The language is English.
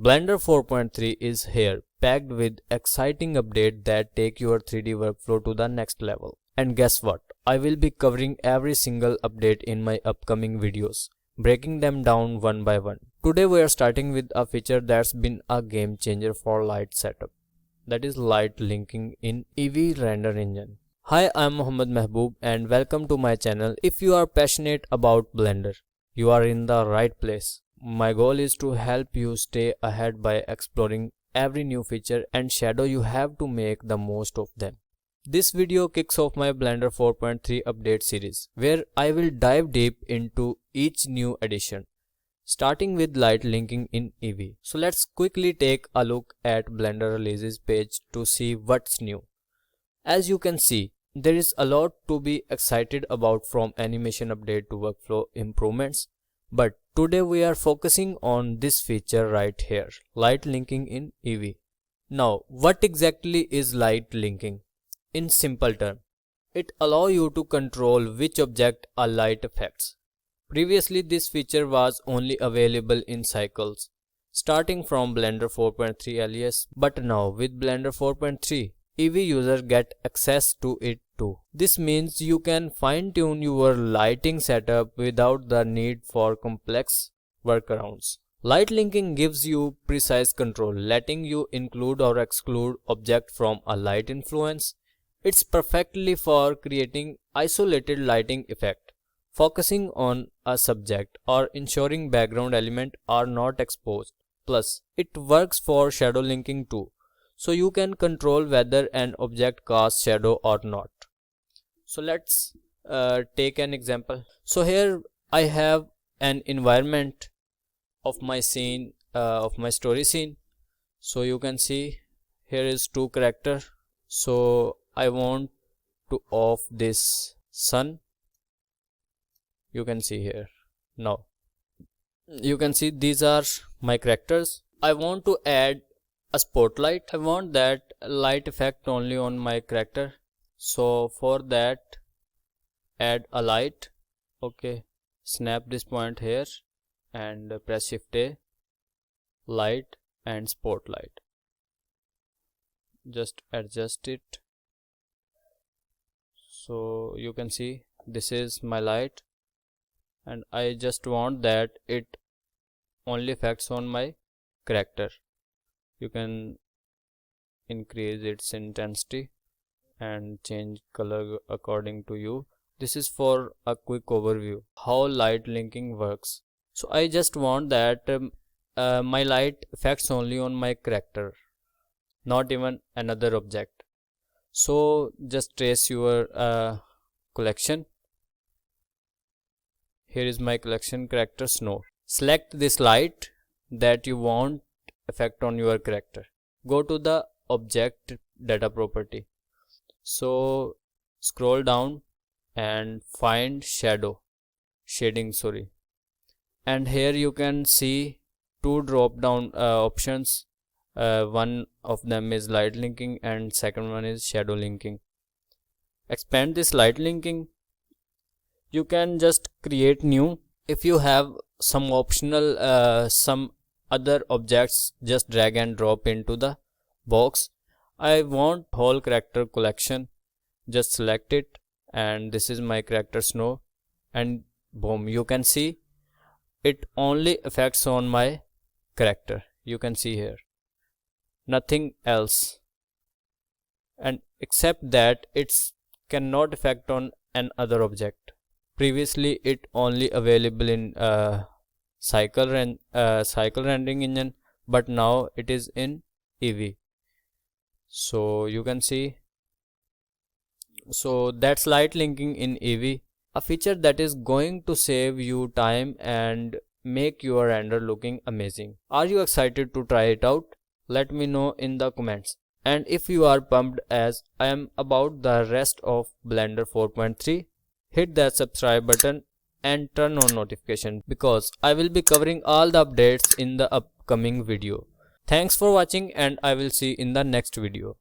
Blender 4.3 is here, packed with exciting updates that take your 3D workflow to the next level. And guess what? I will be covering every single update in my upcoming videos, breaking them down one by one. Today we are starting with a feature that's been a game changer for light setup. That is light linking in Eevee render engine. Hi, I'm Mohammad Mehboob and welcome to my channel. If you are passionate about Blender, you are in the right place. My goal is to help you stay ahead by exploring every new feature and shadow you have to make the most of them. This video kicks off my Blender 4.3 update series, where I will dive deep into each new addition, starting with light linking in Eevee. So let's quickly take a look at Blender releases page to see what's new. As you can see, there is a lot to be excited about, from animation update to workflow improvements. But today we are focusing on this feature right here, light linking in Eevee. Now, what exactly is light linking? In simple terms, it allows you to control which object a light affects. Previously, this feature was only available in cycles, starting from Blender 4.3 alias, but now with Blender 4.3, Eevee users get access to it too. This means you can fine-tune your lighting setup without the need for complex workarounds. Light linking gives you precise control, letting you include or exclude objects from a light influence. It's perfectly for creating isolated lighting effect, focusing on a subject, or ensuring background elements are not exposed. Plus, it works for shadow linking too, so you can control whether an object casts shadow or not. So let's take an example. So here I have an environment of my scene, of my story scene. So you can see here is two characters. So I want to off this sun. You can see here. Now you can see these are my characters. I want to add a spotlight. I want that light effect only on my character. So for that, add a light. Okay, snap this point here and press Shift A, light and spotlight. Just adjust it. So you can see this is my light, and I just want that it only affects on my character. You can increase its intensity and change color according to you. This is for a quick overview how light linking works. So I just want that my light affects only on my character, not even another object. So just trace your collection. Here is my collection, character Snow. Select this light that you want effect on your character. Go to the object data property. So scroll down and find shading, and here you can see two drop down options. One of them is light linking and second one is shadow linking. Expand this light linking. You can just create new. If you have some optional some other objects, just drag and drop into the box. I want whole character collection. Just select it, and this is my character Snow, and boom, you can see it only affects on my character. You can see here, nothing else, and except that it's cannot affect on an other object. Previously it only available in cycle rendering engine, but now it is in Eevee. So you can see. So that's light linking in Eevee, a feature that is going to save you time and make your render looking amazing. Are you excited to try it out? Let me know in the comments. And if you are pumped as I am about the rest of Blender 4.3, hit that subscribe button and turn on notification, because I will be covering all the updates in the upcoming video. Thanks for watching, and I will see you in the next video.